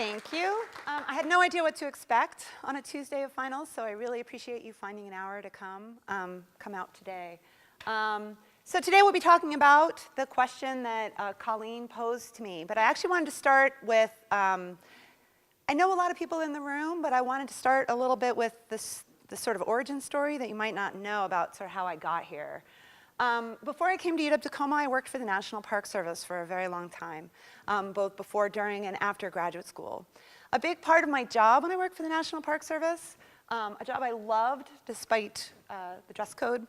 Thank you. I had no idea what to expect on a Tuesday of finals, so I really appreciate you finding an hour to come out today. So today we'll be talking about the question that Colleen posed to me, but I actually wanted to start with, I know a lot of people in the room, but I wanted to start a little bit with this sort of origin story that you might not know about sort of how I got here. Before I came to UW-Tacoma, I worked for the National Park Service for a very long time, both before, during, and after graduate school. A big part of my job when I worked for the National Park Service, a job I loved despite the dress code,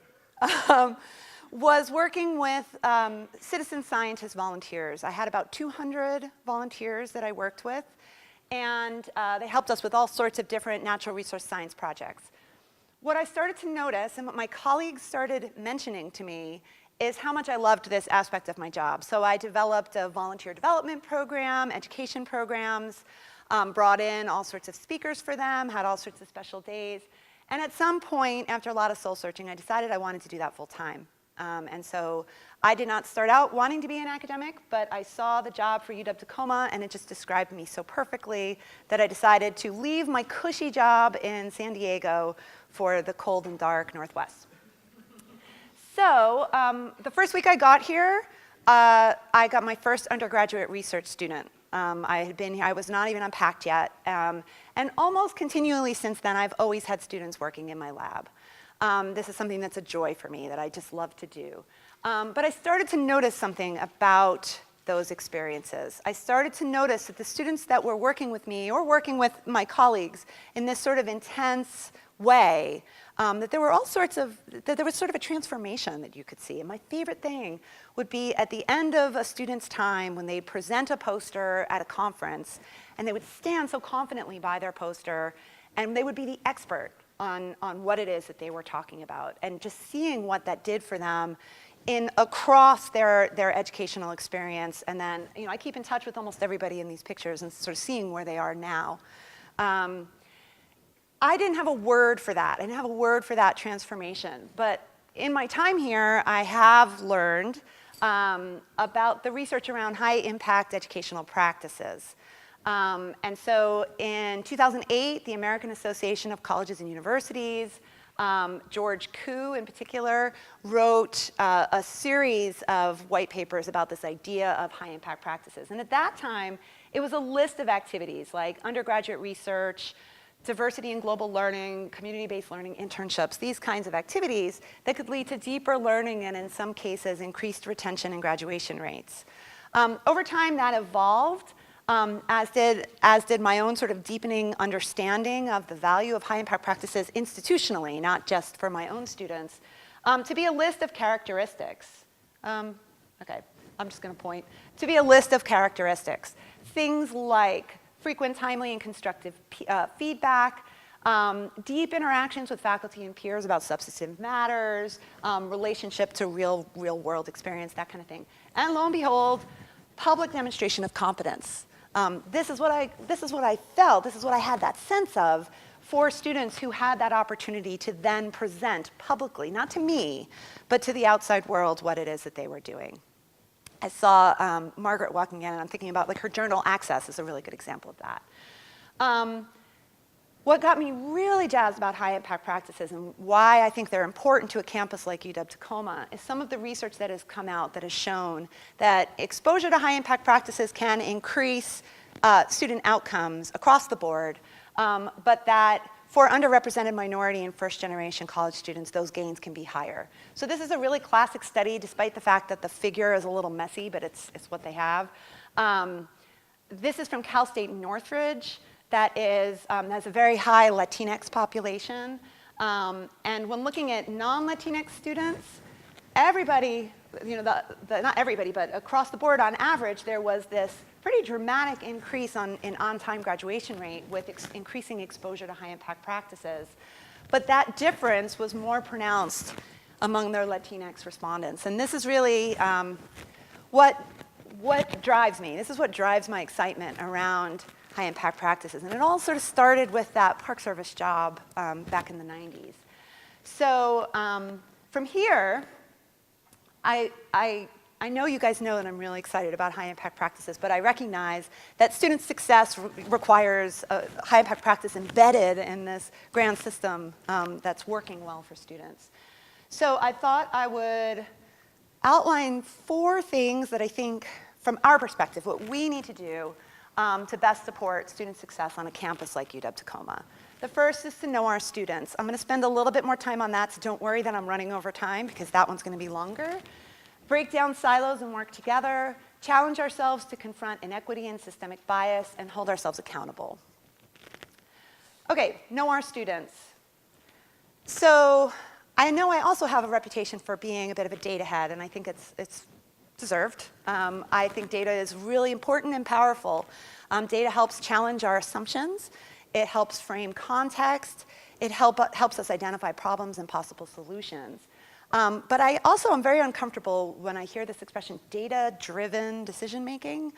was working with citizen scientist volunteers. I had about 200 volunteers that I worked with, and they helped us with all sorts of different natural resource science projects. What I started to notice, and what my colleagues started mentioning to me, is how much I loved this aspect of my job. So I developed a volunteer development program, education programs, brought in all sorts of speakers for them, had all sorts of special days. And at some point, after a lot of soul searching, I decided I wanted to do that full time. And so I did not start out wanting to be an academic, but I saw the job for UW-Tacoma, and it just described me so perfectly that I decided to leave my cushy job in San Diego for the cold and dark Northwest. So the first week I got here, I got my first undergraduate research student. I had been here, I was not even unpacked yet, and almost continually since then, I've always had students working in my lab. This is something that's a joy for me that I just love to do. But I started to notice something about those experiences. I started to notice that the students that were working with me or working with my colleagues in this sort of intense way, that there was sort of a transformation that you could see. And my favorite thing would be at the end of a student's time when they present a poster at a conference, and they would stand so confidently by their poster, and they would be the expert on what it is that they were talking about, and just seeing what that did for them across their educational experience. And then, you know, I keep in touch with almost everybody in these pictures and sort of seeing where they are now. I didn't have a word for that. I didn't have a word for that transformation. But in my time here, I have learned about the research around high-impact educational practices. And so in 2008, the American Association of Colleges and Universities, George Koo in particular, wrote a series of white papers about this idea of high-impact practices. And at that time, it was a list of activities like undergraduate research, diversity and global learning, community-based learning, internships, these kinds of activities that could lead to deeper learning and, in some cases, increased retention and graduation rates. Over time, that evolved, as did my own sort of deepening understanding of the value of high-impact practices institutionally, not just for my own students, to be a list of characteristics. Okay, I'm just going to point. To be a list of characteristics. Things like frequent, timely, and constructive feedback, deep interactions with faculty and peers about substantive matters, relationship to real-world experience, that kind of thing. And lo and behold, public demonstration of competence. This is what I felt, this is what I had that sense of for students who had that opportunity to then present publicly, not to me, but to the outside world what it is that they were doing. I saw Margaret walking in, and I'm thinking about like her journal Access is a really good example of that. What got me really jazzed about high-impact practices and why I think they're important to a campus like UW-Tacoma is some of the research that has come out that has shown that exposure to high-impact practices can increase student outcomes across the board, but that for underrepresented minority and first-generation college students, those gains can be higher. So this is a really classic study, despite the fact that the figure is a little messy, but it's what they have. This is from Cal State Northridge. That has a very high Latinx population. And when looking at non-Latinx students, everybody, you know, not everybody, but across the board on average, there was this pretty dramatic increase in on-time graduation rate with increasing exposure to high-impact practices. But that difference was more pronounced among their Latinx respondents. And this is really what drives me. This is what drives my excitement around high-impact practices. And it all sort of started with that Park Service job back in the 90s. So from here, I I know you guys know that I'm really excited about high impact practices, but I recognize that student success requires a high impact practice embedded in this grand system that's working well for students. So I thought I would outline 4 things that I think, from our perspective, what we need to do to best support student success on a campus like UW-Tacoma. The first is to know our students. I'm going to spend a little bit more time on that, so don't worry that I'm running over time, because that one's going to be longer. Break down silos and work together. Challenge ourselves to confront inequity and systemic bias, and hold ourselves accountable. Okay, know our students. So I know I also have a reputation for being a bit of a data head, and I think it's deserved. I think data is really important and powerful. Data helps challenge our assumptions. It helps frame context. It helps us identify problems and possible solutions. But I also am very uncomfortable when I hear this expression, data-driven decision-making,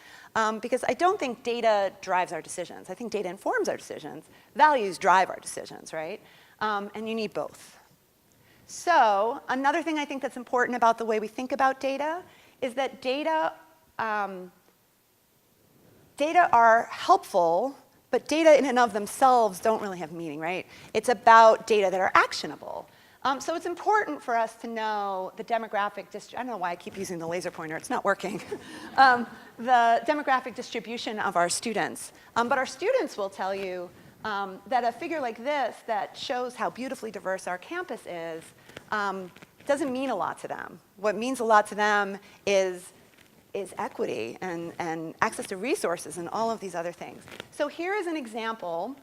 because I don't think data drives our decisions. I think data informs our decisions. Values drive our decisions, right? And you need both. So another thing I think that's important about the way we think about data is that data are helpful, but data in and of themselves don't really have meaning, right? It's about data that are actionable. So it's important for us to know the demographic I don't know why I keep using the laser pointer, it's not working. The demographic distribution of our students. But our students will tell you that a figure like this that shows how beautifully diverse our campus is doesn't mean a lot to them. What means a lot to them is equity and access to resources and all of these other things. So here is an example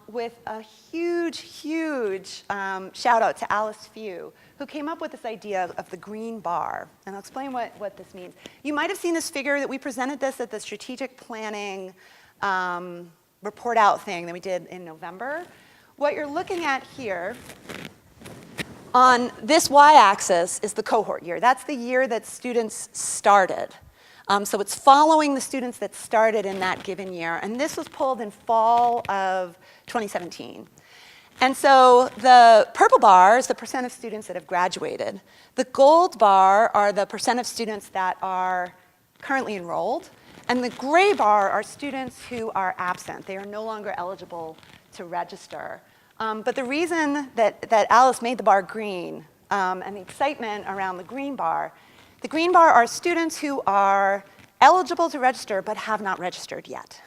with a huge, huge shout out to Alice Few, who came up with this idea of the green bar. And I'll explain what this means. You might have seen this figure that we presented this at the strategic planning report out thing that we did in November. What you're looking at here on this y-axis is the cohort year. That's the year that students started. So it's following the students that started in that given year. And this was pulled in fall of 2017. And so the purple bar is the percent of students that have graduated. The gold bar are the percent of students that are currently enrolled. And the gray bar are students who are absent. They are no longer eligible to register. But the reason that Alice made the bar green and the excitement around the green bar are students who are eligible to register but have not registered yet,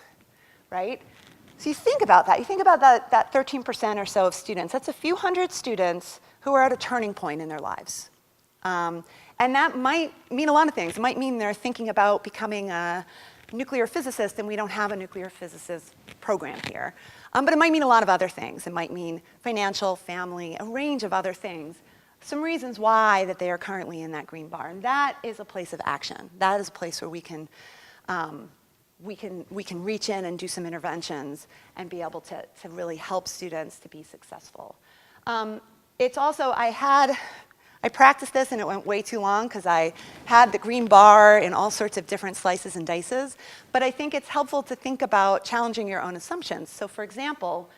right? So you think about that. You think about that 13% or so of students. That's a few hundred students who are at a turning point in their lives. And that might mean a lot of things. It might mean they're thinking about becoming a nuclear physicist, and we don't have a nuclear physicist program here. But it might mean a lot of other things. It might mean financial, family, a range of other things. Some reasons why that they are currently in that green bar. And that is a place of action. That is a place where we can reach in and do some interventions and be able to really help students to be successful. It's also, I practiced this and it went way too long because I had the green bar in all sorts of different slices and dices. But I think it's helpful to think about challenging your own assumptions. So for example,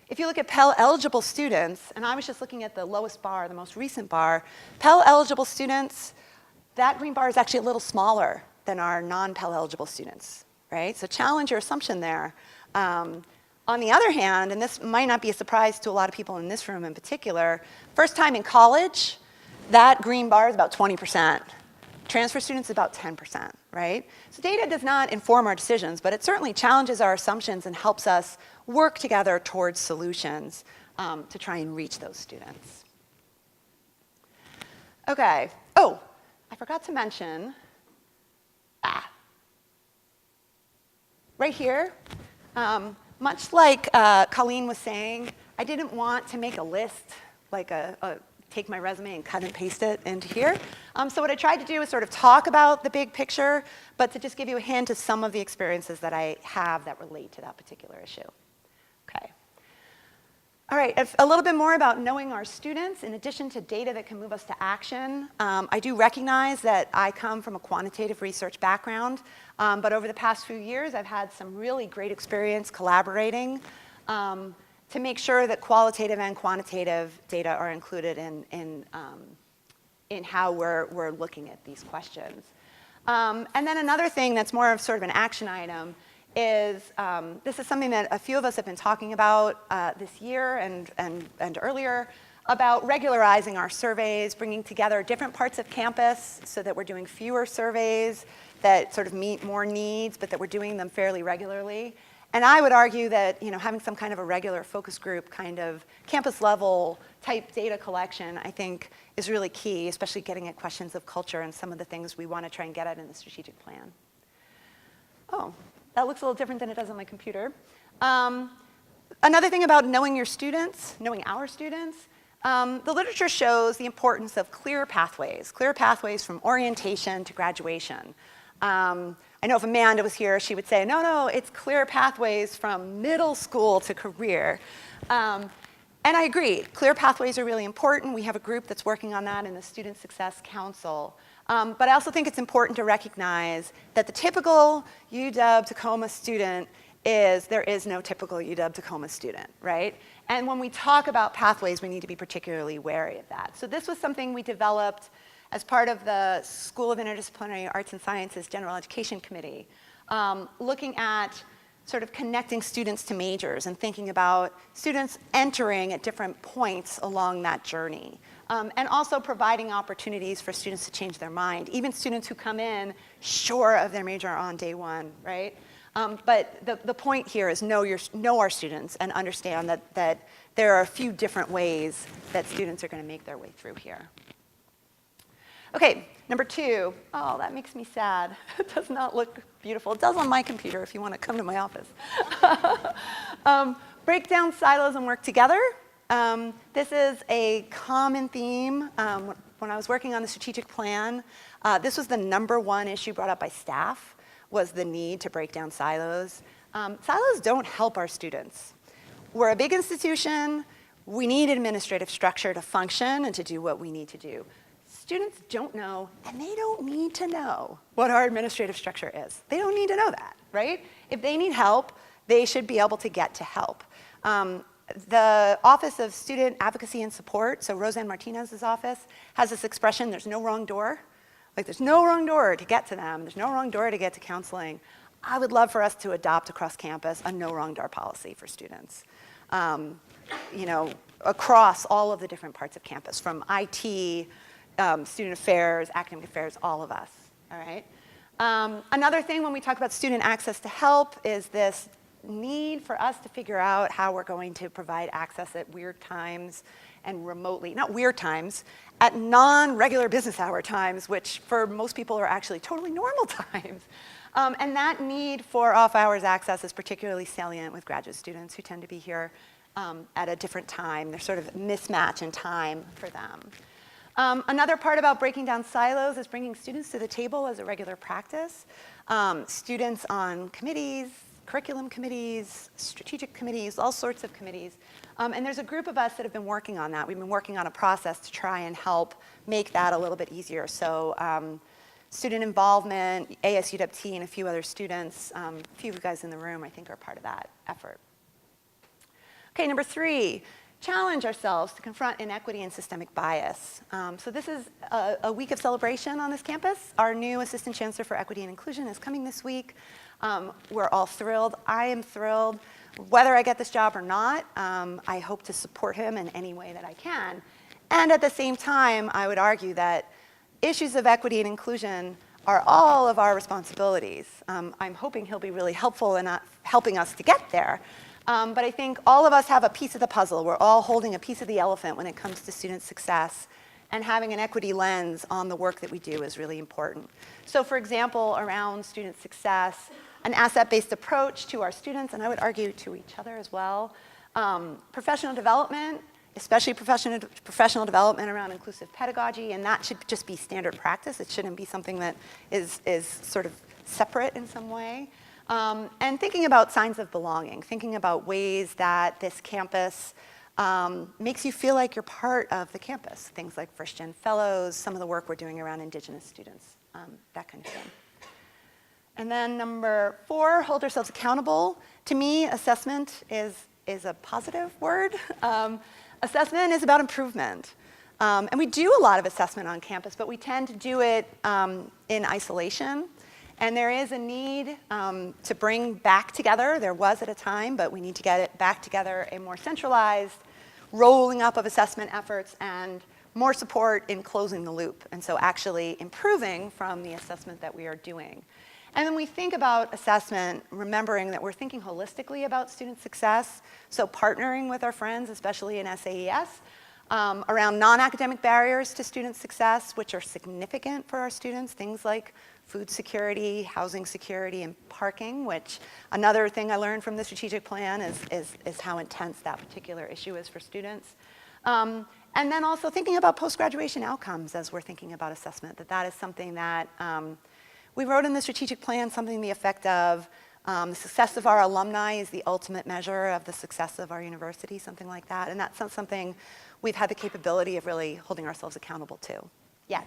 if you look at Pell-eligible students, and I was just looking at the lowest bar, the most recent bar, Pell-eligible students, that green bar is actually a little smaller than our non-Pell-eligible students, right? So challenge your assumption there. On the other hand, and this might not be a surprise to a lot of people in this room in particular, first time in college, that green bar is about 20%. Transfer students is about 10%, right? So data does not inform our decisions, but it certainly challenges our assumptions and helps us work together towards solutions to try and reach those students. Okay, oh, I forgot to mention, right here, much like Colleen was saying, I didn't want to make a list, like take my resume and cut and paste it into here. So what I tried to do is sort of talk about the big picture, but to just give you a hint of some of the experiences that I have that relate to that particular issue. Okay. All right, a little bit more about knowing our students. In addition to data that can move us to action, I do recognize that I come from a quantitative research background, but over the past few years, I've had some really great experience collaborating to make sure that qualitative and quantitative data are included in in how we're looking at these questions. And then another thing that's more of sort of an action item is, this is something that a few of us have been talking about this year and earlier, about regularizing our surveys, bringing together different parts of campus so that we're doing fewer surveys that sort of meet more needs, but that we're doing them fairly regularly. And I would argue that, you know, having some kind of a regular focus group kind of campus level type data collection, I think, is really key, especially getting at questions of culture and some of the things we want to try and get at in the strategic plan. Oh, that looks a little different than it does on my computer. Another thing about knowing your students, knowing our students, the literature shows the importance of clear pathways from orientation to graduation. I know if Amanda was here, she would say, no, it's clear pathways from middle school to career. And I agree, clear pathways are really important. We have a group that's working on that in the Student Success Council. But I also think it's important to recognize that the typical UW-Tacoma student there is no typical UW-Tacoma student, right? And when we talk about pathways, we need to be particularly wary of that. So this was something we developed as part of the School of Interdisciplinary Arts and Sciences General Education Committee, looking at sort of connecting students to majors and thinking about students entering at different points along that journey. And also providing opportunities for students to change their mind, even students who come in sure of their major on day one, right? But the point here is know our students and understand that there are a few different ways that students are going to make their way through here. Okay, number 2. Oh, that makes me sad. It does not look beautiful. It does on my computer if you want to come to my office. Break down silos and work together. This is a common theme. When I was working on the strategic plan, this was the #1 issue brought up by staff, was the need to break down silos. Silos don't help our students. We're a big institution. We need administrative structure to function and to do what we need to do. Students don't know, and they don't need to know what our administrative structure is. They don't need to know that, right? If they need help, they should be able to get to help. The Office of Student Advocacy and Support, so Roseanne Martinez's office, has this expression, there's no wrong door. Like, there's no wrong door to get to them. There's no wrong door to get to counseling. I would love for us to adopt across campus a no wrong door policy for students. You know, across all of the different parts of campus, from IT, student affairs, academic affairs, all of us, all right? Another thing when we talk about student access to help is this need for us to figure out how we're going to provide access at weird times and remotely, not weird times, at non-regular business hour times, which for most people are actually totally normal times. And that need for off-hours access is particularly salient with graduate students who tend to be here at a different time. There's sort of a mismatch in time for them. Another part about breaking down silos is bringing students to the table as a regular practice. Students on committees, curriculum committees, strategic committees, all sorts of committees. And there's a group of us that have been working on that. We've been working on a process to try and help make that a little bit easier. So student involvement, ASUWT, and a few other students, a few of you guys in the room, I think, are part of that effort. Okay, number 3. Challenge ourselves to confront inequity and systemic bias. So this is a week of celebration on this campus. Our new Assistant Chancellor for Equity and Inclusion is coming this week. We're all thrilled. I am thrilled. Whether I get this job or not, I hope to support him in any way that I can. And at the same time, I would argue that issues of equity and inclusion are all of our responsibilities. I'm hoping he'll be really helpful in helping us to get there. But I think all of us have a piece of the puzzle. We're all holding a piece of the elephant when it comes to student success. And having an equity lens on the work that we do is really important. So for example, around student success, an asset-based approach to our students, and I would argue to each other as well. Professional development, especially professional development around inclusive pedagogy, and that should just be standard practice. It shouldn't be something that is sort of separate in some way. And thinking about signs of belonging, thinking about ways that this campus makes you feel like you're part of the campus. Things like first-gen fellows, some of the work we're doing around Indigenous students, that kind of thing. And then number 4, hold ourselves accountable. To me, assessment is a positive word. Assessment is about improvement. And we do a lot of assessment on campus, but we tend to do it in isolation. And there is a need to bring back together, there was at a time, but we need to get it back together, a more centralized rolling up of assessment efforts and more support in closing the loop. And so actually improving from the assessment that we are doing. And then we think about assessment, remembering that we're thinking holistically about student success. So partnering with our friends, especially in SAES, around non-academic barriers to student success, which are significant for our students, things like food security, housing security, and parking, which another thing I learned from the strategic plan is how intense that particular issue is for students. And then also thinking about post-graduation outcomes as we're thinking about assessment, that is something that we wrote in the strategic plan, something to the effect of the success of our alumni is the ultimate measure of the success of our university, something like that. And that's not something we've had the capability of really holding ourselves accountable to yet.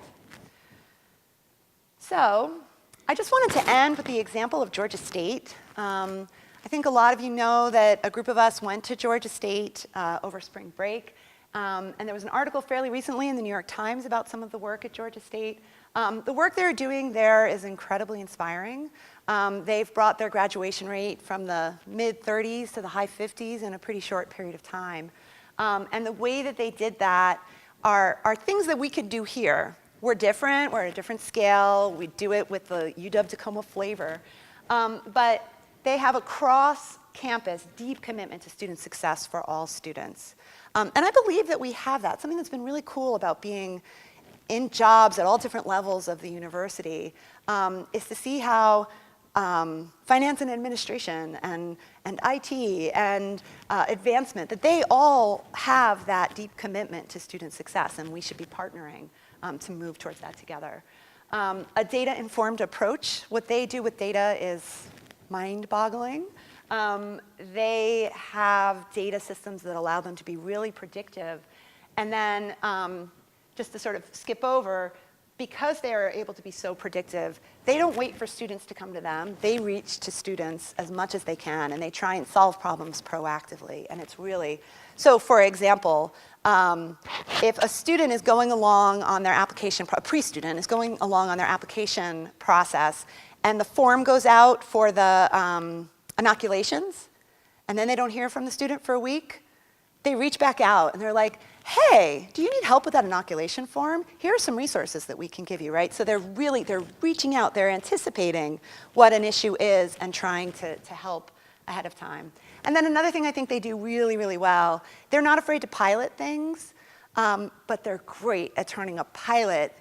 So I just wanted to end with the example of Georgia State. I think a lot of you know that a group of us went to Georgia State over spring break. And there was an article fairly recently in the New York Times about some of the work at Georgia State. The work they're doing there is incredibly inspiring. They've brought their graduation rate from the mid-30s to the high 50s in a pretty short period of time. And the way that they did that are things that we could do here. We're different, we're at a different scale, we do it with the UW-Tacoma flavor. But they have a cross-campus, deep commitment to student success for all students. And I believe that we have that. Something that's been really cool about being in jobs at all different levels of the university is to see how finance and administration and IT and advancement, that they all have that deep commitment to student success, and we should be partnering to move towards that together. A data-informed approach, what they do with data is mind-boggling. They have data systems that allow them to be really predictive. And then just to sort of skip over, because they are able to be so predictive, they don't wait for students to come to them. They reach to students as much as they can, and they try and solve problems proactively. And it's really, so for example, if a student is going along on their application, a pre-student is going along on their application process, and the form goes out for the inoculations, and then they don't hear from the student for a week, they reach back out and they're like, hey, do you need help with that inoculation form? Here are some resources that we can give you, right? So they're reaching out, they're anticipating what an issue is and trying to help ahead of time. And then another thing I think they do really, really well, they're not afraid to pilot things, but they're great at turning a pilot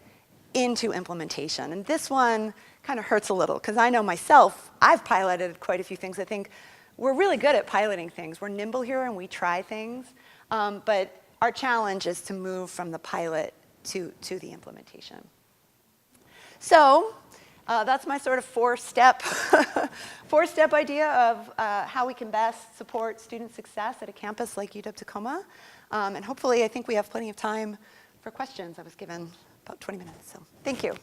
into implementation. And this one kind of hurts a little, because I know myself, I've piloted quite a few things. I think we're really good at piloting things. We're nimble here and we try things, but our challenge is to move from the pilot to the implementation. So that's my sort of four-step idea of how we can best support student success at a campus like UW-Tacoma. And hopefully, I think we have plenty of time for questions. I was given about 20 minutes, so thank you.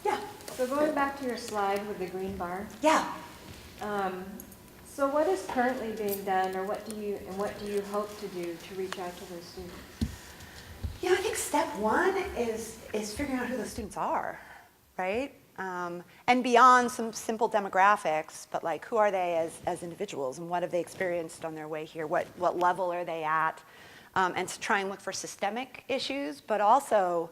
Yeah. So going back to your slide with the green bar. Yeah. So what is currently being done, or what do you hope to do to reach out to those students? Yeah, I think step one is figuring out who those students are, right? And beyond some simple demographics, but like who are they as individuals, and what have they experienced on their way here? What level are they at? And to try and look for systemic issues, but also,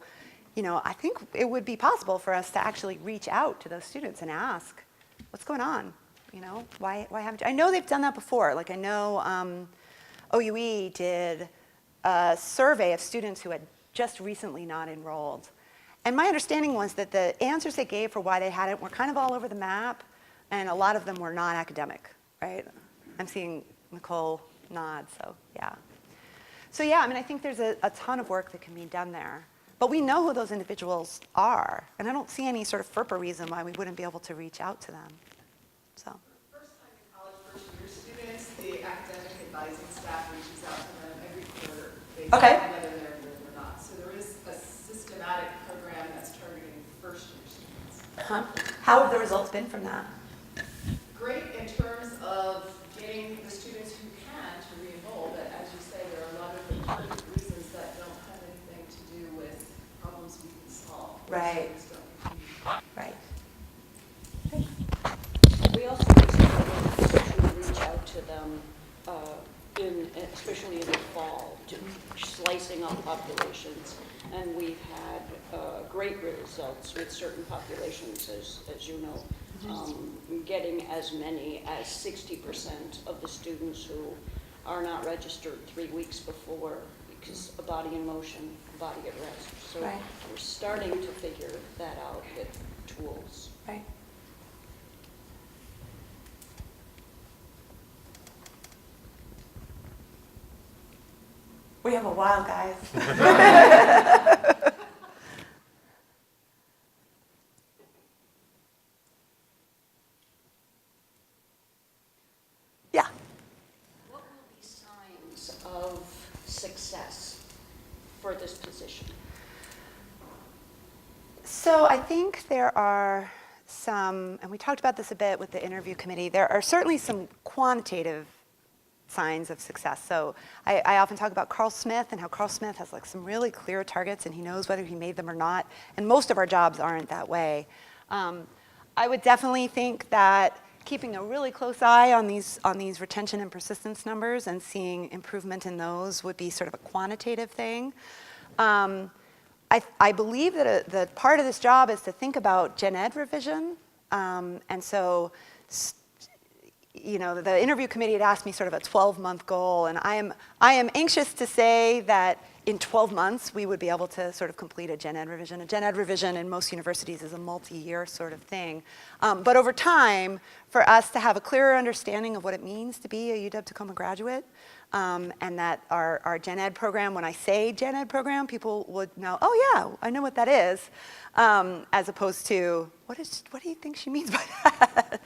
you know, I think it would be possible for us to actually reach out to those students and ask, what's going on? You know, why haven't you? I know they've done that before. Like I know OUE did a survey of students who had just recently not enrolled. And my understanding was that the answers they gave for why they hadn't were kind of all over the map, and a lot of them were non-academic, right? I'm seeing Nicole nod, so yeah. So yeah, I mean, I think there's a ton of work that can be done there. But we know who those individuals are, and I don't see any sort of FERPA reason why we wouldn't be able to reach out to them. So. First time in college, first-year students, the academic advising staff reaches out to them every quarter based on whether they're enrolled or not. So there is a systematic program that's targeting How have the results been from that? Great in terms of getting the students who can to re-enroll, but as you say, there are a lot of important reasons that don't have anything to do with problems we can solve. Right. Students don't continue. Right. We also to reach out to them, especially in the fall, slicing up populations. And we've had great results with certain populations, as you know, getting as many as 60% of the students who are not registered 3 weeks before, because a body in motion, a body at rest. So Right. we're starting to figure that out with tools. Right. We have a while, guys. Yeah. What will be signs of success for this position? So I think there are some, and we talked about this a bit with the interview committee, there are certainly some quantitative signs of success. So I often talk about Carl Smith and how Carl Smith has like some really clear targets and he knows whether he made them or not. And most of our jobs aren't that way. I would definitely think that keeping a really close eye on these retention and persistence numbers and seeing improvement in those would be sort of a quantitative thing. I believe that the part of this job is to think about gen ed revision. And so, you know, the interview committee had asked me sort of a 12-month goal, and I am anxious to say that in 12 months we would be able to sort of complete a gen ed revision. A gen ed revision in most universities is a multi-year sort of thing. But over time, for us to have a clearer understanding of what it means to be a UW-Tacoma graduate, and that our gen ed program, when I say gen ed program, people would know, oh yeah, I know what that is, as opposed to, what do you think she means by that?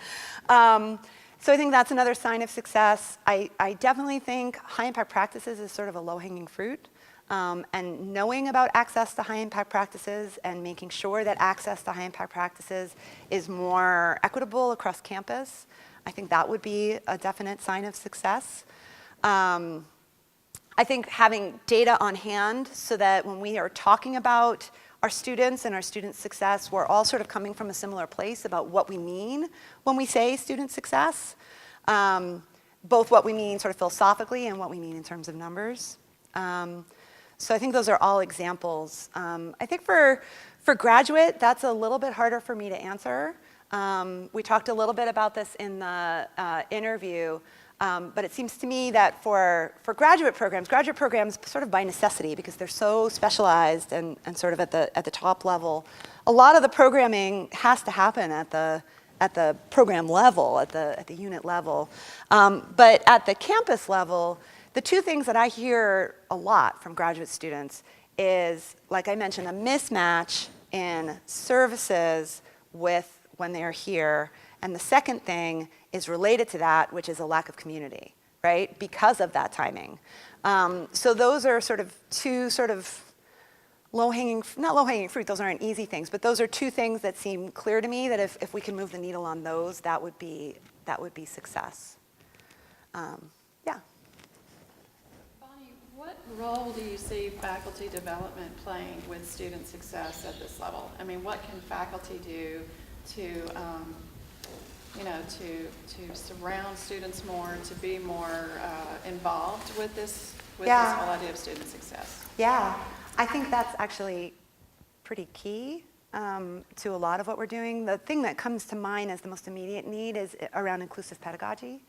So I think that's another sign of success. I definitely think high impact practices is sort of a low-hanging fruit. And knowing about access to high impact practices and making sure that access to high impact practices is more equitable across campus, I think that would be a definite sign of success. I think having data on hand so that when we are talking about our students and our student success, we're all sort of coming from a similar place about what we mean when we say student success, both what we mean sort of philosophically and what we mean in terms of numbers. So I think those are all examples. I think for graduate, that's a little bit harder for me to answer. We talked a little bit about this in the interview, but it seems to me that for graduate programs sort of by necessity, because they're so specialized and sort of at the top level, a lot of the programming has to happen at the program level, at the unit level. But at the campus level, the two things that I hear a lot from graduate students is, like I mentioned, a mismatch in services with when they are here. And the second thing is related to that, which is a lack of community, right? Because of that timing. So those are sort of two sort of not low-hanging fruit, those aren't easy things, but those are two things that seem clear to me that if we can move the needle on those, that would be success. Yeah. Bonnie, what role do you see faculty development playing with student success at this level? I mean, what can faculty do to surround students more, to be more involved with this whole idea of student success? Yeah, I think that's actually pretty key to a lot of what we're doing. The thing that comes to mind as the most immediate need is around inclusive pedagogy.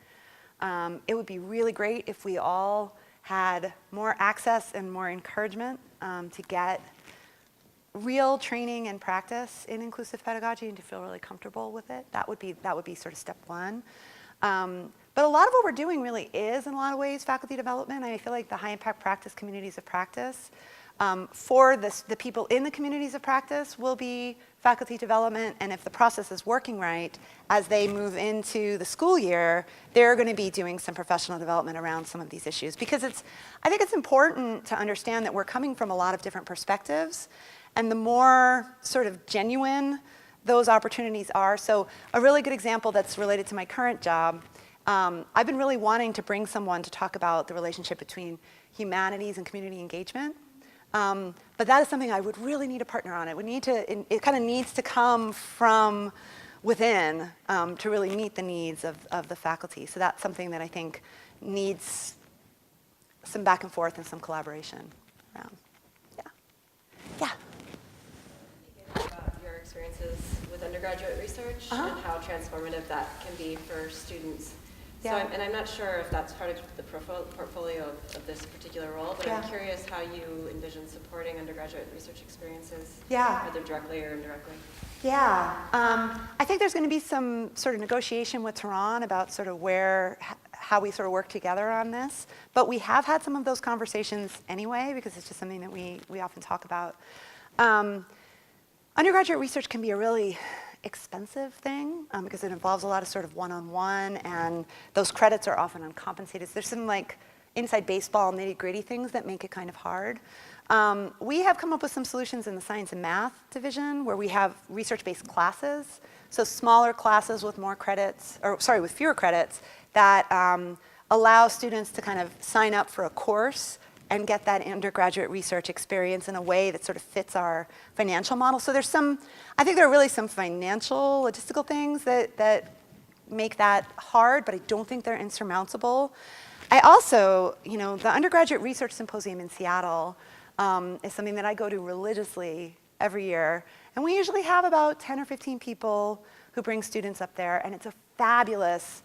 It would be really great if we all had more access and more encouragement to get real training and practice in inclusive pedagogy and to feel really comfortable with it. That would be sort of step one. But a lot of what we're doing really is, in a lot of ways, faculty development. I feel like the high impact practice communities of practice for the people in the communities of practice will be faculty development, and if the process is working right, as they move into the school year, they're going to be doing some professional development around some of these issues. Because I think it's important to understand that we're coming from a lot of different perspectives, and the more sort of genuine those opportunities are. So a really good example that's related to my current job, I've been really wanting to bring someone to talk about the relationship between humanities and community engagement. But that is something I would really need a partner on. It kind of needs to come from within to really meet the needs of the faculty. So that's something that I think needs some back and forth and some collaboration around. Yeah. About your experiences with undergraduate research and how transformative that can be for students. So Yeah. I'm not sure if that's part of the portfolio of this particular role, but I'm Yeah. curious how you envision supporting undergraduate research experiences, Yeah. either directly or indirectly. Yeah, I think there's going to be some sort of negotiation with Tehran about sort of how we sort of work together on this. But we have had some of those conversations anyway, because it's just something that we often talk about. Undergraduate research can be a really expensive thing because it involves a lot of sort of one-on-one, and those credits are often uncompensated. So there's some like inside baseball nitty-gritty things that make it kind of hard. We have come up with some solutions in the science and math division where we have research-based classes, so smaller classes with with fewer credits that allow students to kind of sign up for a course and get that undergraduate research experience in a way that sort of fits our financial model. So I think there are really some financial, logistical things that make that hard, but I don't think they're insurmountable. I also, the Undergraduate Research Symposium in Seattle is something that I go to religiously every year. And we usually have about 10 or 15 people who bring students up there, and it's a fabulous,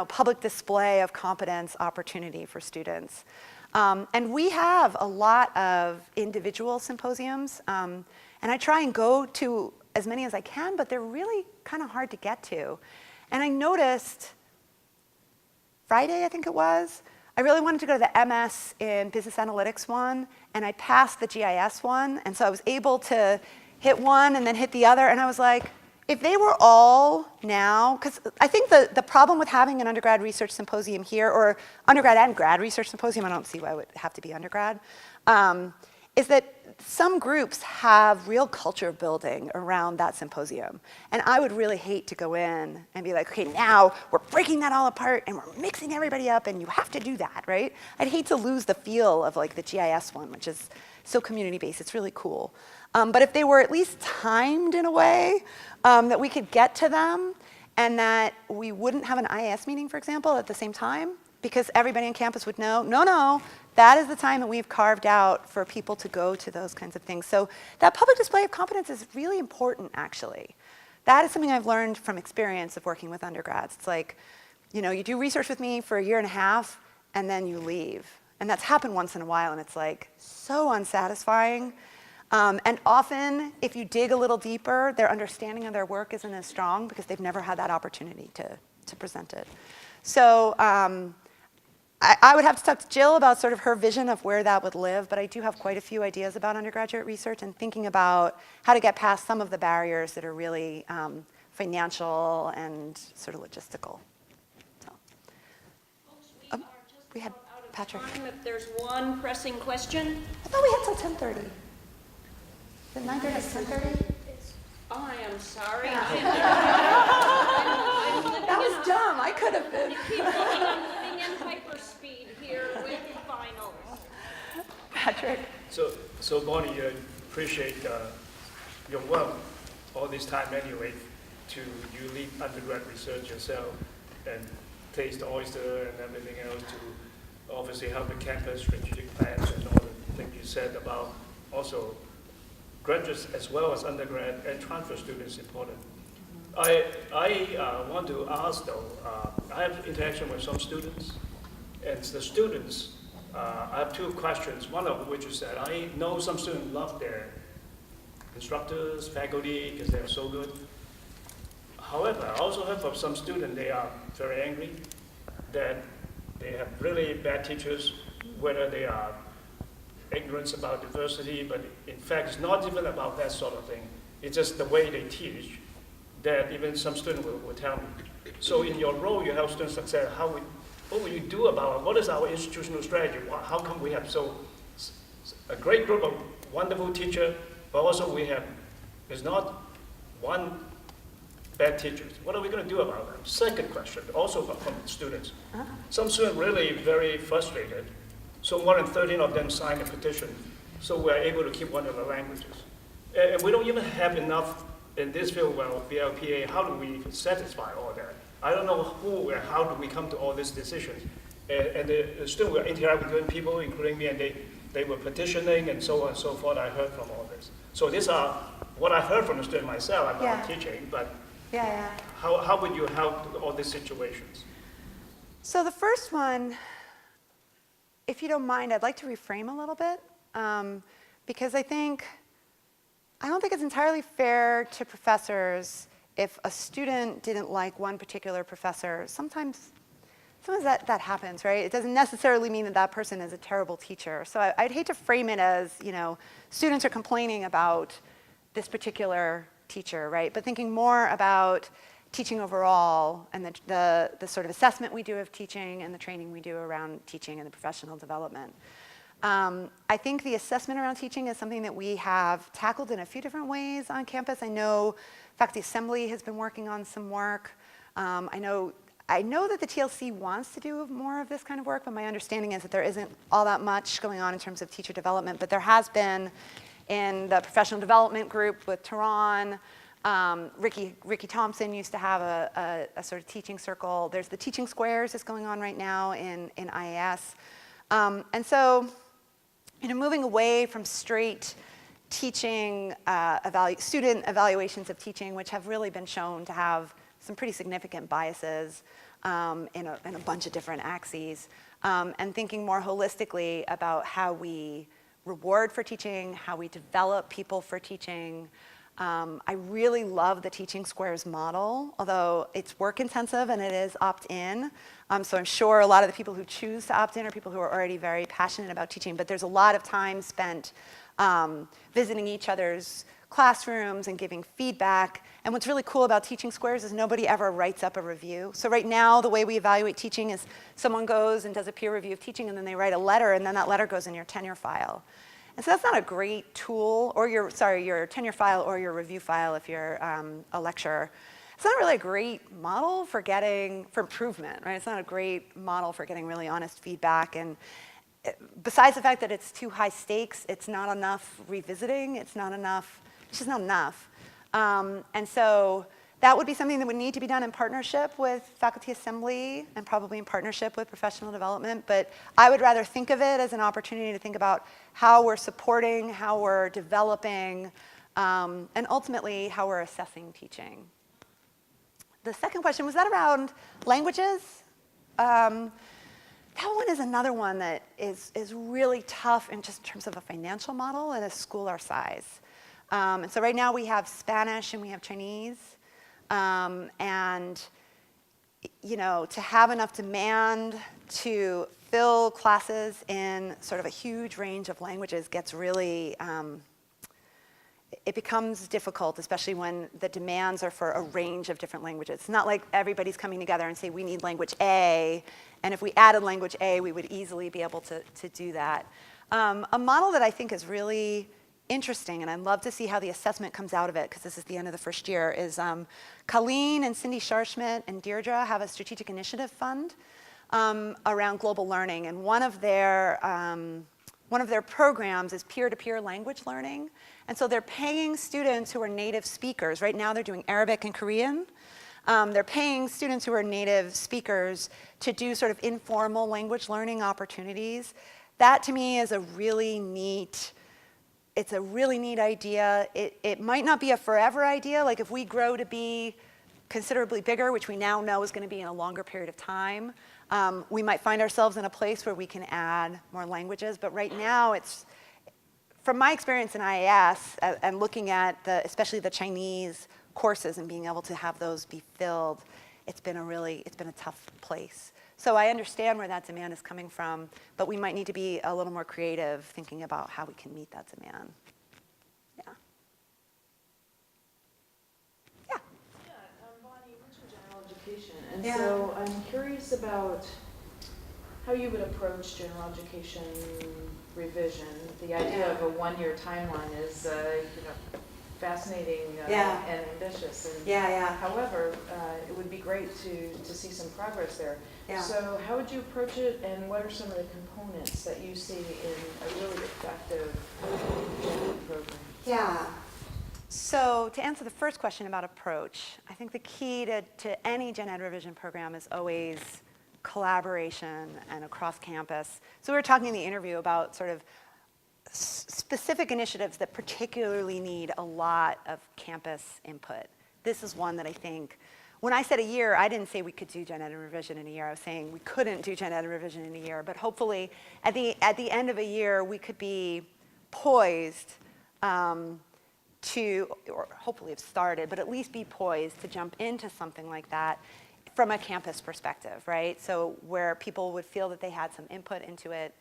public display of competence opportunity for students. And we have a lot of individual symposiums, and I try and go to as many as I can, but they're really kind of hard to get to. And I noticed Friday, I think it was, I really wanted to go to the MS in Business Analytics one, and I passed the GIS one, and so I was able to hit one and then hit the other, and I was like, if they were all now, because I think the problem with having an undergrad research symposium here, or undergrad and grad research symposium, I don't see why it would have to be undergrad, is that some groups have real culture building around that symposium. And I would really hate to go in and be like, okay, now we're breaking that all apart and we're mixing everybody up and you have to do that, right? I'd hate to lose the feel of like the GIS one, which is so community-based, it's really cool. But if they were at least timed in a way that we could get to them and that we wouldn't have an IAS meeting, for example, at the same time, because everybody on campus would know, no, that is the time that we've carved out for people to go to those kinds of things. So that public display of competence is really important, actually. That is something I've learned from experience of working with undergrads. It's like, you do research with me for a year and a half, and then you leave. And that's happened once in a while, and it's like so unsatisfying. And often, if you dig a little deeper, their understanding of their work isn't as strong because they've never had that opportunity to present it. So I would have to talk to Jill about sort of her vision of where that would live, but I do have quite a few ideas about undergraduate research and thinking about how to get past some of the barriers that are really financial and sort of logistical. So. We had Patrick. If there's one pressing question. I thought we had till 10:30. Is it 9:30 to 10:30? I am sorry. That was dumb. I could have been. I'm living in hyperspeed here with finals. Patrick. So Bonnie, appreciate your work all this time anyway. You lead undergrad research yourself and taste the oyster and everything else to obviously help the campus strategic plans and all the things you said about also graduates as well as undergrad and transfer students important. I want to ask though, I have interaction with some students, and the students, I have two questions, one of which is that I know some students love their instructors, faculty, because they're so good. However, I also heard from some students they are very angry that they have really bad teachers, whether they are ignorance about diversity, but in fact it's not even about that sort of thing. It's just the way they teach that even some students will tell me. So in your role, you help student success, what will you do about it? What is our institutional strategy? How come we have a great group of wonderful teachers, but also it's not one bad teachers. What are we going to do about them? Second question, also from students. Some students really very frustrated. So more than 13 of them signed a petition. So we're able to keep one of the languages. And we don't even have enough in this field, well, BLPA, how do we satisfy all that? I don't know who and how do we come to all these decisions. And the students were interacting with people, including me, and they were petitioning and so on and so forth. I heard from all this. So these are what I heard from the student myself. I'm not teaching, but how would you help all these situations? So the first one, if you don't mind, I'd like to reframe a little bit, because I don't think it's entirely fair to professors if a student didn't like one particular professor. Sometimes that happens, right? It doesn't necessarily mean that that person is a terrible teacher. So I'd hate to frame it as, students are complaining about this particular teacher, right? But thinking more about teaching overall and the sort of assessment we do of teaching and the training we do around teaching and the professional development. I think the assessment around teaching is something that we have tackled in a few different ways on campus. I know Faculty Assembly has been working on some work. I know that the TLC wants to do more of this kind of work, but my understanding is that there isn't all that much going on in terms of teacher development. But there has been in the professional development group with Tehran. Ricky Thompson used to have a sort of teaching circle. There's the teaching squares that's going on right now in IAS. And so, moving away from straight teaching, student evaluations of teaching, which have really been shown to have some pretty significant biases in a bunch of different axes, and thinking more holistically about how we reward for teaching, how we develop people for teaching. I really love the teaching squares model, although it's work intensive and it is opt-in. So I'm sure a lot of the people who choose to opt in are people who are already very passionate about teaching, but there's a lot of time spent visiting each other's classrooms and giving feedback. And what's really cool about teaching squares is nobody ever writes up a review. So right now, the way we evaluate teaching is someone goes and does a peer review of teaching, and then they write a letter, and then that letter goes in your tenure file. And so that's not a great tool, or your tenure file or your review file if you're a lecturer. It's not really a great model for improvement, right? It's not a great model for getting really honest feedback. And besides the fact that it's too high stakes, it's not enough revisiting. It's just not enough. And so that would be something that would need to be done in partnership with Faculty Assembly and probably in partnership with professional development. But I would rather think of it as an opportunity to think about how we're supporting, how we're developing, and ultimately how we're assessing teaching. The second question, was that around languages? That one is another one that is really tough in just terms of a financial model in a school our size. And so right now we have Spanish and we have Chinese. And, to have enough demand to fill classes in sort of a huge range of languages gets really, it becomes difficult, especially when the demands are for a range of different languages. It's not like everybody's coming together and say, we need language A, and if we added language A, we would easily be able to do that. A model that I think is really interesting, and I'd love to see how the assessment comes out of it, because this is the end of the first year, is Colleen and Cindy Scharschmidt and Deirdre have a strategic initiative fund around global learning, and one of their programs is peer-to-peer language learning, and so they're paying students who are native speakers. Right now they're doing Arabic and Korean. They're paying students who are native speakers to do sort of informal language learning opportunities. That to me is a really neat idea. It might not be a forever idea. Like if we grow to be considerably bigger, which we now know is going to be in a longer period of time, we might find ourselves in a place where we can add more languages. But right now, from my experience in IAS and looking at especially the Chinese courses and being able to have those be filled, it's been a tough place. So I understand where that demand is coming from, but we might need to be a little more creative thinking about how we can meet that demand. Yeah. Yeah. Yeah, Bonnie, you mentioned general education, and so I'm curious about how you would approach general education revision. The idea of a one-year timeline is, fascinating Yeah. and ambitious. And Yeah. however, it would be great to see some progress there. Yeah. So how would you approach it, and what are some of the components that you see in a really effective program? Yeah. So to answer the first question about approach, I think the key to any gen ed revision program is always collaboration and across campus. So we were talking in the interview about sort of specific initiatives that particularly need a lot of campus input. This is one that I think, when I said a year, I didn't say we could do gen ed and revision in a year. I was saying we couldn't do gen ed and revision in a year, but hopefully at the end of a year, we could be poised to, or hopefully have started, but at least be poised to jump into something like that from a campus perspective, right? So where people would feel that they had some input into it,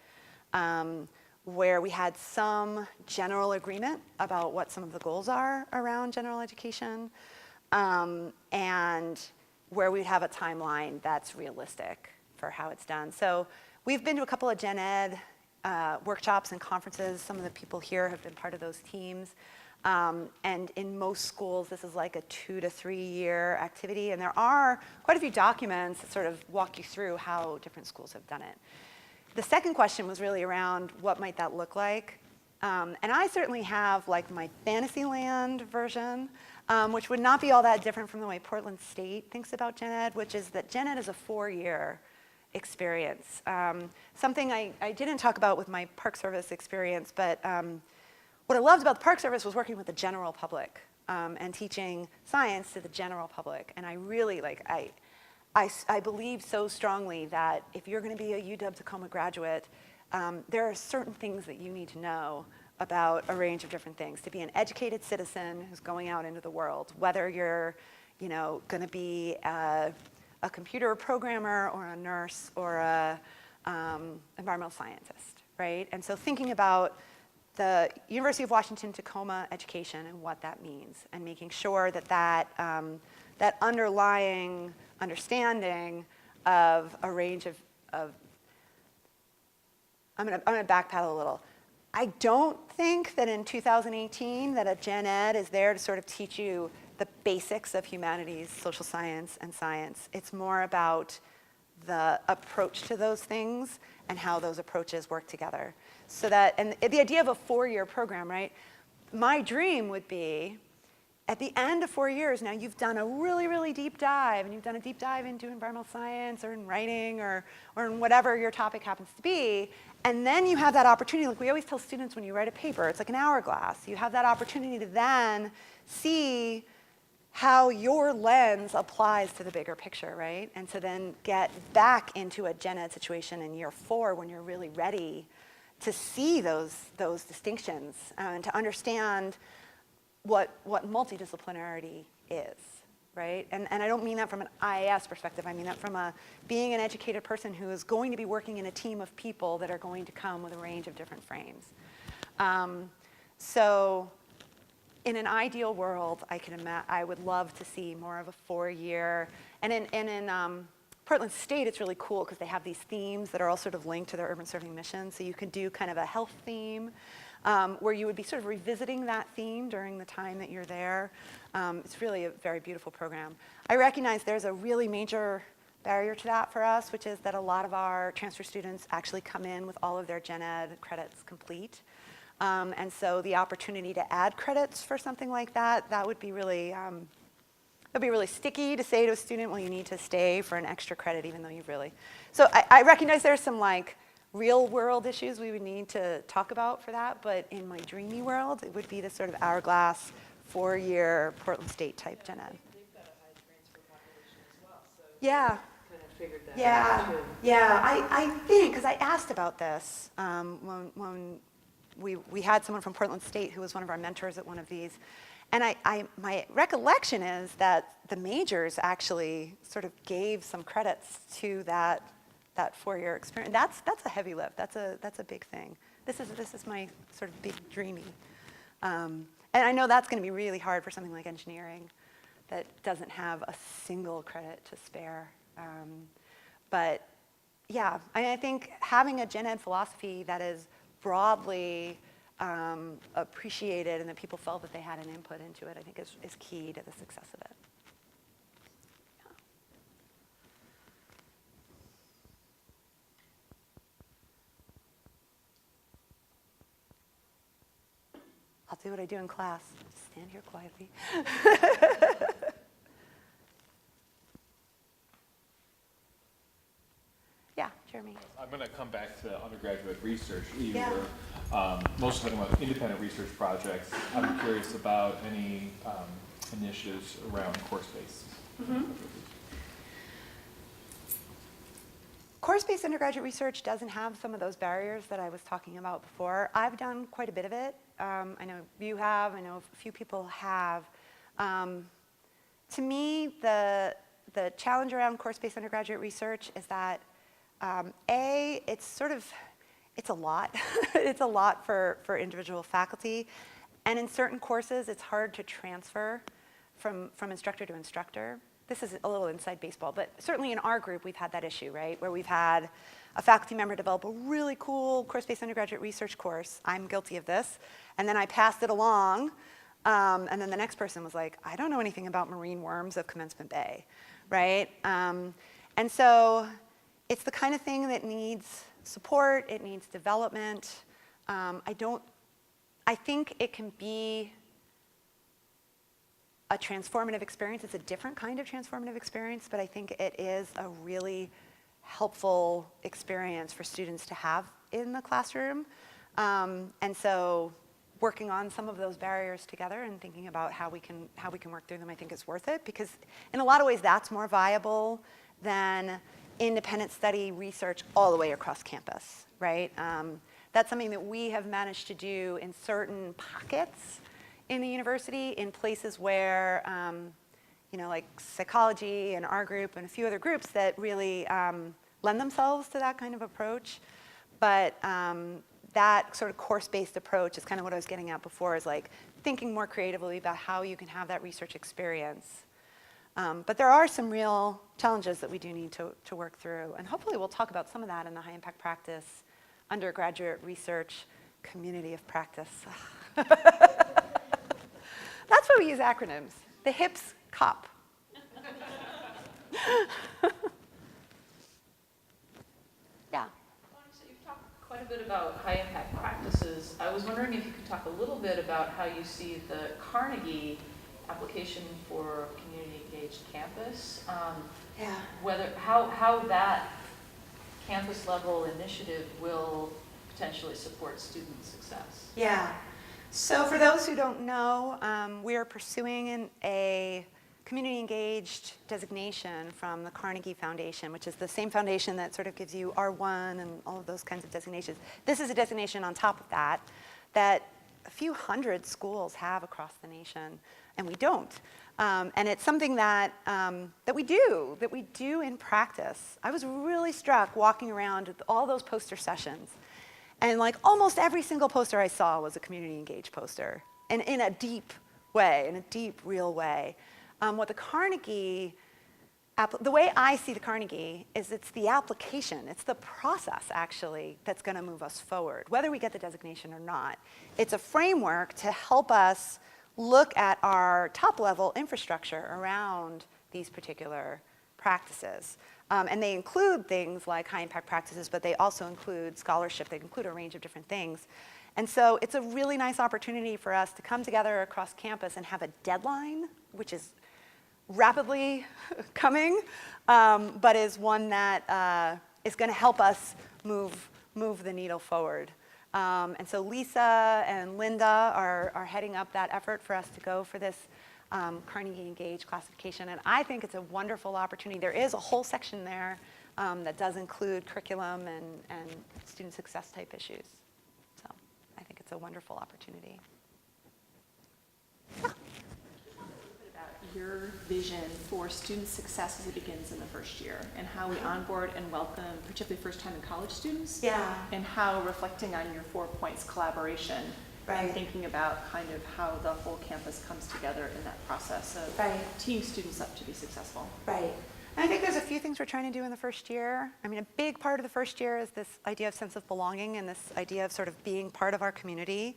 where we had some general agreement about what some of the goals are around general education, and where we'd have a timeline that's realistic for how it's done. So we've been to a couple of gen ed workshops and conferences. Some of the people here have been part of those teams. And in most schools, this is like a 2 to 3 year activity. And there are quite a few documents that sort of walk you through how different schools have done it. The second question was really around what might that look like. And I certainly have like my Fantasyland version, which would not be all that different from the way Portland State thinks about gen ed, which is that gen ed is a 4-year experience. Something I didn't talk about with my Park Service experience, but what I loved about the Park Service was working with the general public and teaching science to the general public. And I really, I believe so strongly that if you're going to be a UW Tacoma graduate, there are certain things that you need to know about a range of different things to be an educated citizen who's going out into the world, whether you're, going to be a computer programmer or a nurse or a environmental scientist, right? And so thinking about the University of Washington Tacoma education and what that means, and making sure that that underlying understanding of a range of I'm going to backpedal a little. I don't think that in 2018 that a gen ed is there to sort of teach you the basics of humanities, social science, and science. It's more about the approach to those things and how those approaches work together. So that, and the idea of a 4-year program, right? My dream would be, at the end of 4 years, now you've done a really, really deep dive, and you've done a deep dive into environmental science or in writing or in whatever your topic happens to be, and then you have that opportunity, like we always tell students when you write a paper, it's like an hourglass. You have that opportunity to then see how your lens applies to the bigger picture, right? And to then get back into a gen ed situation in year 4 when you're really ready to see those distinctions and to understand what multidisciplinarity is, right? And I don't mean that from an IAS perspective. I mean that from being an educated person who is going to be working in a team of people that are going to come with a range of different frames. So in an ideal world, I would love to see more of a 4-year, and in Portland State, it's really cool because they have these themes that are all sort of linked to their urban serving mission. So you could do kind of a health theme where you would be sort of revisiting that theme during the time that you're there. It's really a very beautiful program. I recognize there's a really major barrier to that for us, which is that a lot of our transfer students actually come in with all of their gen ed credits complete. And so the opportunity to add credits for something like that would be really, it'd be really sticky to say to a student, well, you need to stay for an extra credit even though you've really. So I recognize there's some like real world issues we would need to talk about for that, but in my dreamy world, it would be this sort of hourglass 4-year Portland State type gen ed. They've got a high transfer population as well, so Yeah. kind of figured that out too. Yeah, I think, because I asked about this when we had someone from Portland State who was one of our mentors at one of these, and my recollection is that the majors actually sort of gave some credits to that 4-year experience. That's a heavy lift. That's a big thing. This is my sort of big dreamy, and I know that's going to be really hard for something like engineering, that doesn't have a single credit to spare. But yeah, I think having a gen ed philosophy that is broadly appreciated and that people felt that they had an input into it, I think is key to the success of it. I'll do what I do in class. Just stand here quietly. Yeah, Jeremy. I'm going to come back to undergraduate research. You Yeah. were mostly talking about independent research projects. I'm curious about any initiatives around course-based. Course-based undergraduate research doesn't have some of those barriers that I was talking about before. I've done quite a bit of it. I know you have. I know a few people have. To me, the challenge around course-based undergraduate research is that it's a lot. It's a lot for individual faculty. And in certain courses, it's hard to transfer from instructor to instructor. This is a little inside baseball, but certainly in our group, we've had that issue, right? Where we've had a faculty member develop a really cool course-based undergraduate research course. I'm guilty of this. And then I passed it along, and then the next person was like, I don't know anything about marine worms of Commencement Bay, right? And so it's the kind of thing that needs support, it needs development. I think it can be a transformative experience. It's a different kind of transformative experience, but I think it is a really helpful experience for students to have in the classroom. And so working on some of those barriers together and thinking about how we can work through them, I think is worth it, because in a lot of ways that's more viable than independent study research all the way across campus, right? That's something that we have managed to do in certain pockets in the university, in places where, like psychology and our group and a few other groups that really lend themselves to that kind of approach. But that sort of course-based approach is kind of what I was getting at before, is like thinking more creatively about how you can have that research experience. But there are some real challenges that we do need to work through. And hopefully we'll talk about some of that in the high impact practice, undergraduate research, community of practice. That's why we use acronyms. The HIPS COP. Yeah. So you've talked quite a bit about high impact practices. I was wondering if you could talk a little bit about how you see the Carnegie application for community engaged campus. How that campus level initiative will potentially support student success. Yeah. So for those who don't know, we are pursuing a community engaged designation from the Carnegie Foundation, which is the same foundation that sort of gives you R1 and all of those kinds of designations. This is a designation on top of that a few hundred schools have across the nation, and we don't. And it's something that we do in practice. I was really struck walking around with all those poster sessions. And like almost every single poster I saw was a community engaged poster, and in a deep way, in a deep, real way. What the Carnegie, the way I see the Carnegie is it's the application, it's the process actually that's gonna move us forward, whether we get the designation or not. It's a framework to help us look at our top level infrastructure around these particular practices. And they include things like high impact practices, but they also include scholarship. They include a range of different things. And so it's a really nice opportunity for us to come together across campus and have a deadline, which is rapidly coming, but is one that is going to help us move the needle forward. And so Lisa and Linda are heading up that effort for us to go for this Carnegie Engaged classification, and I think it's a wonderful opportunity. There is a whole section there that does include curriculum and student success type issues. So I think it's a wonderful opportunity. About your vision for student success as it begins in the first year, and how we onboard and welcome particularly first time in college students, and how reflecting on your 4 points collaboration. Right. And thinking about kind of how the whole campus comes together in that process of teeing students up to be successful. Right. And I think there's a few things we're trying to do in the first year. I mean, a big part of the first year is this idea of sense of belonging and this idea of sort of being part of our community.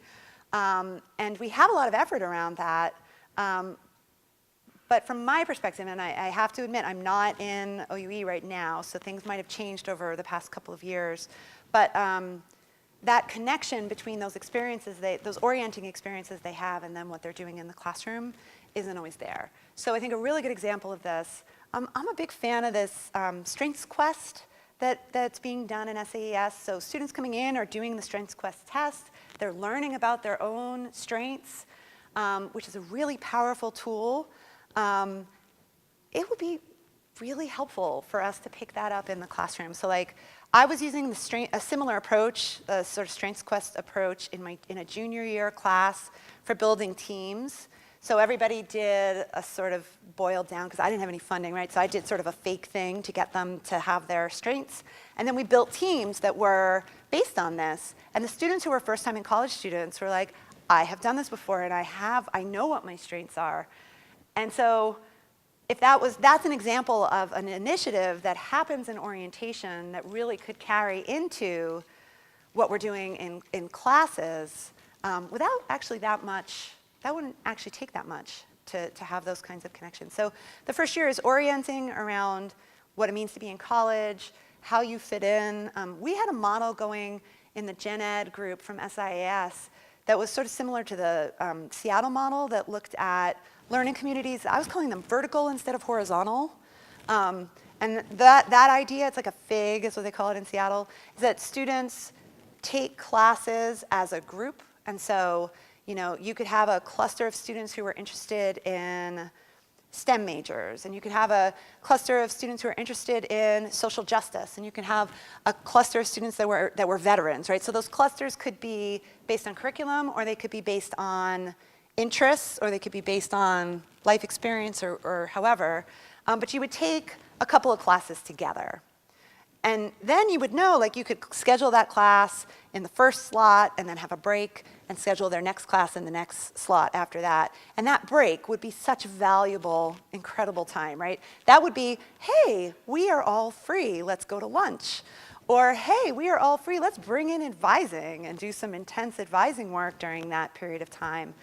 And we have a lot of effort around that. But from my perspective, and I have to admit, I'm not in OUE right now, so things might have changed over the past couple of years. But that connection between those experiences, those orienting experiences they have and then what they're doing in the classroom isn't always there. So I think a really good example of this, I'm a big fan of this Strengths Quest that's being done in SAES. So students coming in are doing the Strengths Quest test. They're learning about their own strengths, which is a really powerful tool. It would be really helpful for us to pick that up in the classroom. So like, I was using a similar approach, a sort of Strengths Quest approach in a junior year class for building teams. So everybody did a sort of boiled down, because I didn't have any funding, right? So I did sort of a fake thing to get them to have their strengths. And then we built teams that were based on this. And the students who were first time in college students were like, I have done this before and I know what my strengths are. And so if that's an example of an initiative that happens in orientation that really could carry into what we're doing in classes without actually that wouldn't actually take that much to have those kinds of connections. So the first year is orienting around what it means to be in college, how you fit in. We had a model going in the Gen Ed group from SIAS that was sort of similar to the Seattle model that looked at learning communities. I was calling them vertical instead of horizontal. And that idea, it's like a FIG is what they call it in Seattle, is that students take classes as a group. And so, you could have a cluster of students who were interested in STEM majors, and you could have a cluster of students who are interested in social justice, and you can have a cluster of students that were veterans, right? So those clusters could be based on curriculum, or they could be based on interests, or they could be based on life experience or however, but you would take a couple of classes together. And then you would know, like you could schedule that class in the first slot and then have a break and schedule their next class in the next slot after that. And that break would be such valuable, incredible time, right? That would be, hey, we are all free, let's go to lunch. Or, hey, we are all free, let's bring in advising and do some intense advising work during that period of time.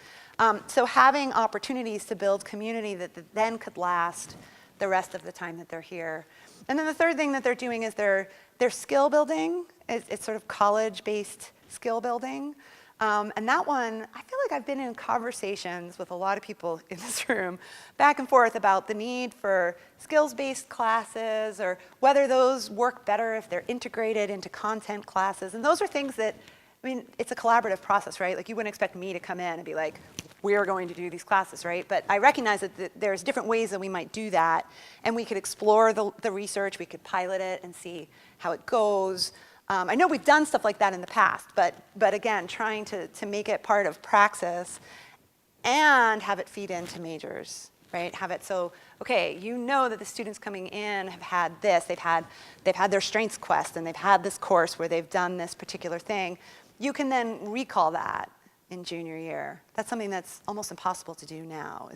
So having opportunities to build community that then could last the rest of the time that they're here. And then the third thing that they're doing is their skill building. It's sort of college-based skill building. And that one, I feel like I've been in conversations with a lot of people in this room back and forth about the need for skills-based classes or whether those work better if they're integrated into content classes. And those are things that, it's a collaborative process, right? Like you wouldn't expect me to come in and be like, we are going to do these classes, right? But I recognize that there's different ways that we might do that. And we could explore the research, we could pilot it and see how it goes. I know we've done stuff like that in the past, but again, trying to make it part of praxis and have it feed into majors, right? Have it so, okay, you know that the students coming in have had this, they've had their Strengths Quest and they've had this course where they've done this particular thing. You can then recall that in junior year. That's something that's almost impossible to do now,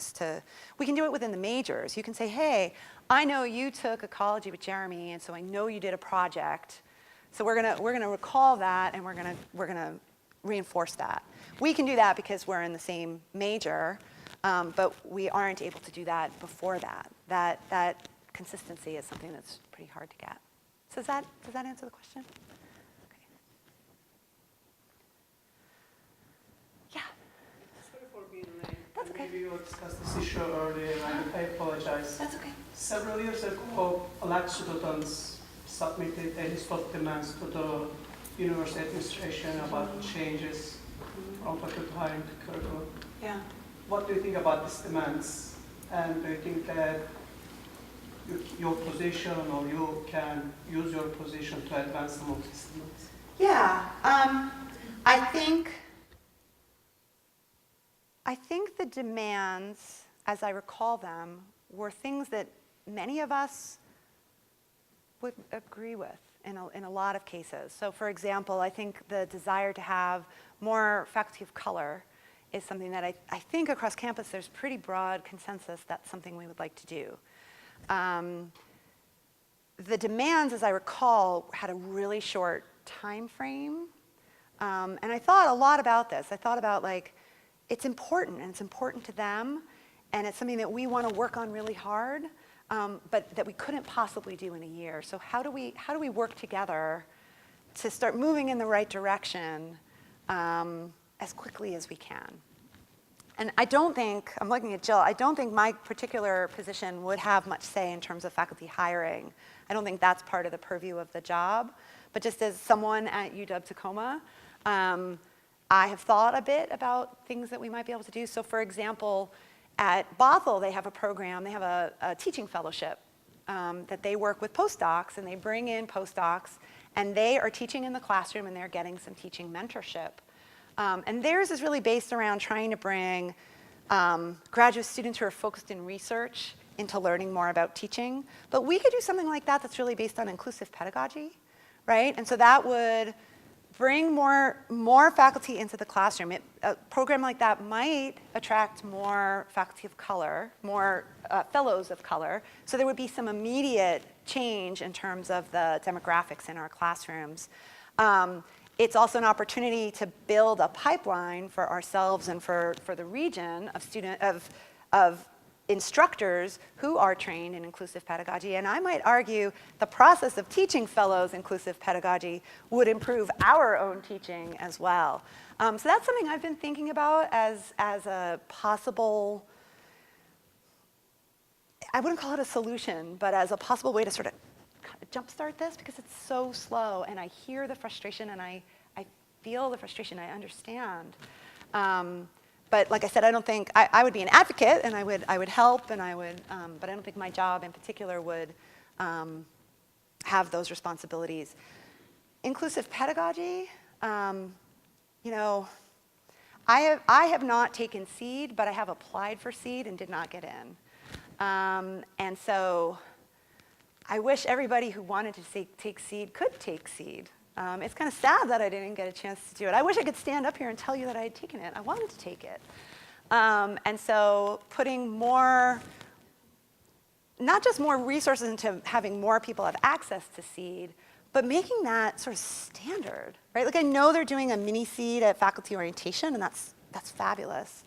we can do it within the majors. You can say, hey, I know you took ecology with Jeremy, and so I know you did a project. So we're gonna recall that, and we're gonna reinforce that. We can do that because we're in the same major, but we aren't able to do that before that. That consistency is something that's pretty hard to get. So does that answer the question? That's okay. Maybe we discussed this issue earlier, and I apologize. That's okay. Several years ago, black students submitted a list of demands to the university administration about changes from faculty hiring to curriculum. Yeah. What do you think about these demands? And do you think that your position, or you can use your position to advance some of these demands? Yeah. I think the demands, as I recall them, were things that many of us would agree with in a lot of cases. So for example, I think the desire to have more faculty of color is something that I think across campus there's pretty broad consensus that's something we would like to do. the demands, as I recall, had a really short time frame. And I thought a lot about this. I thought about, like, it's important, and it's important to them, and it's something that we want to work on really hard, but that we couldn't possibly do in a year. So how do we work together to start moving in the right direction as quickly as we can? And I don't think, I'm looking at Jill, I don't think my particular position would have much say in terms of faculty hiring. I don't think that's part of the purview of the job. But just as someone at UW-Tacoma, I have thought a bit about things that we might be able to do. So for example, at Bothell, they have a program, they have a teaching fellowship that they work with postdocs, and they bring in postdocs, and they are teaching in the classroom, and they're getting some teaching mentorship. And theirs is really based around trying to bring graduate students who are focused in research into learning more about teaching. But we could do something like that that's really based on inclusive pedagogy, right? And so that would bring more faculty into the classroom. A program like that might attract more faculty of color, more fellows of color. So there would be some immediate change in terms of the demographics in our classrooms. It's also an opportunity to build a pipeline for ourselves and for the region of instructors who are trained in inclusive pedagogy. And I might argue the process of teaching fellows inclusive pedagogy would improve our own teaching as well. So that's something I've been thinking about as a possible, I wouldn't call it a solution, but as a possible way to sort of jumpstart this, because it's so slow, and I hear the frustration, and I feel the frustration, I understand. But like I said, I don't think, I would be an advocate, and I would help, and but I don't think my job in particular would have those responsibilities. Inclusive pedagogy, you know, I have not taken SEED, but I have applied for SEED and did not get in. And so I wish everybody who wanted to take SEED could take SEED. It's kind of sad that I didn't get a chance to do it. I wish I could stand up here and tell you that I had taken it. I wanted to take it. And so putting more, not just more resources into having more people have access to SEED, but making that sort of standard, right? Like, I know they're doing a mini SEED at faculty orientation, and that's fabulous.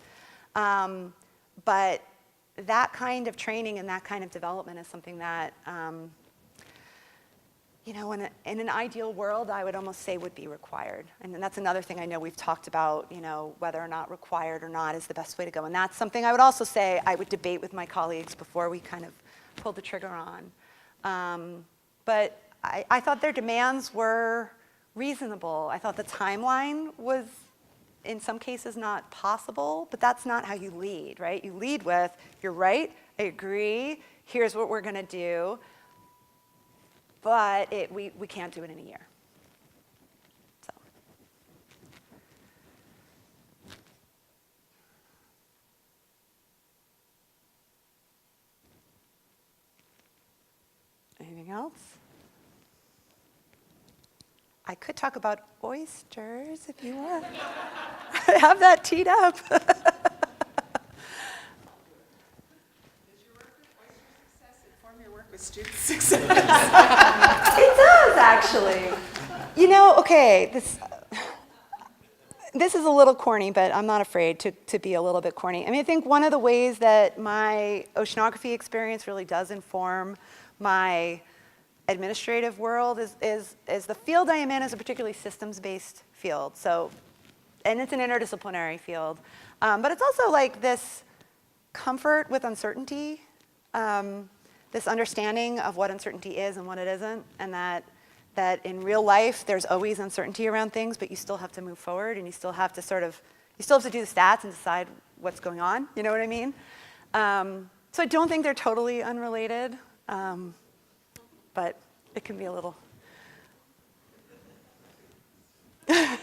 But that kind of training and that kind of development is something that, you know, in an ideal world, I would almost say would be required. And that's another thing I know we've talked about, you know, whether or not required or not is the best way to go. And that's something I would also say I would debate with my colleagues before we kind of pulled the trigger on. But I thought their demands were reasonable. I thought the timeline was, in some cases, not possible, but that's not how you lead, right? You lead with, you're right, I agree, here's what we're gonna do, but we can't do it in a year. So. Anything else? I could talk about oysters if you want. I have that teed up. Does your work with oyster success inform your work with student success? It does, actually. You know, okay, this is a little corny, but I'm not afraid to be a little bit corny. I mean, I think one of the ways that my oceanography experience really does inform my administrative world is the field I am in is a particularly systems-based field. So, and it's an interdisciplinary field. But it's also like this comfort with uncertainty, this understanding of what uncertainty is and what it isn't, and that in real life there's always uncertainty around things, but you still have to move forward, and you still have to do the stats and decide what's going on, you know what I mean? So I don't think they're totally unrelated. But it can be a little. Yeah.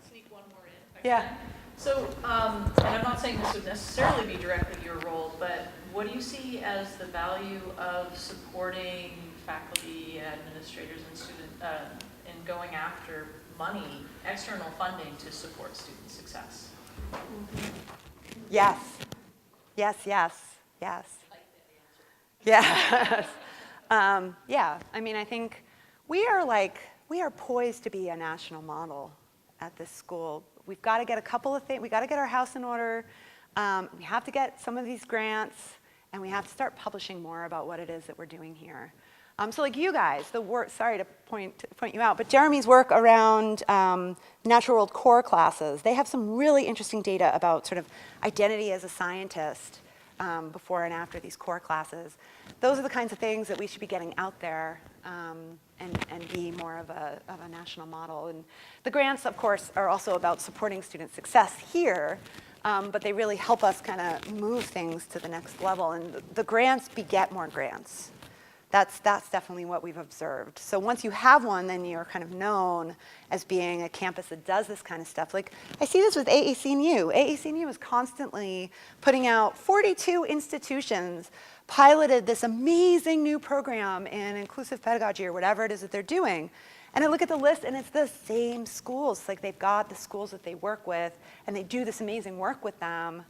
Sneak one more in. If I Yeah. can. So, and I'm not saying this would necessarily be directly your role, but what do you see as the value of supporting faculty, administrators, and students in going after money, external funding to support student success? Yes. Yes, yes, yes. Yes. Yeah, I mean, I think we are poised to be a national model at this school. We've got to get a couple of things, we got to get our house in order. We have to get some of these grants, and we have to start publishing more about what it is that we're doing here. So like you guys, the work, sorry to point you out, but Jeremy's work around natural world core classes, they have some really interesting data about sort of identity as a scientist before and after these core classes. Those are the kinds of things that we should be getting out there and be more of a national model. And the grants, of course, are also about supporting student success here, but they really help us kind of move things to the next level. And the grants beget more grants. That's definitely what we've observed. So once you have one, then you're kind of known as being a campus that does this kind of stuff. Like, I see this with AAC&U. AAC&U is constantly putting out 42 institutions piloted this amazing new program in inclusive pedagogy or whatever it is that they're doing. And I look at the list, and it's the same schools. Like, they've got the schools that they work with, and they do this amazing work with them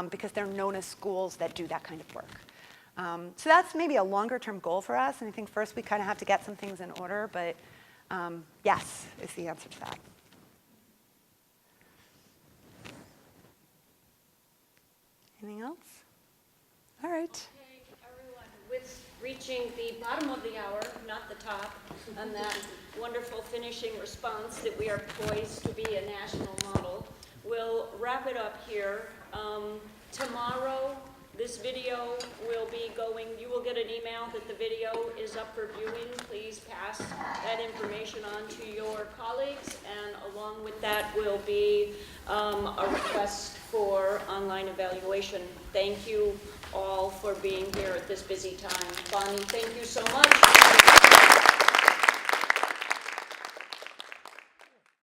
because they're known as schools that do that kind of work. So that's maybe a longer-term goal for us, and I think first we kind of have to get some things in order, but yes is the answer to that. Anything else? All right. Okay, everyone, with reaching the bottom of the hour, not the top, and that wonderful finishing response that we are poised to be a national model, we'll wrap it up here. Tomorrow, this video will be going, you will get an email that the video is up for viewing. Please pass that information on to your colleagues, and along with that will be a request for online evaluation. Thank you all for being here at this busy time. Bonnie, thank you so much.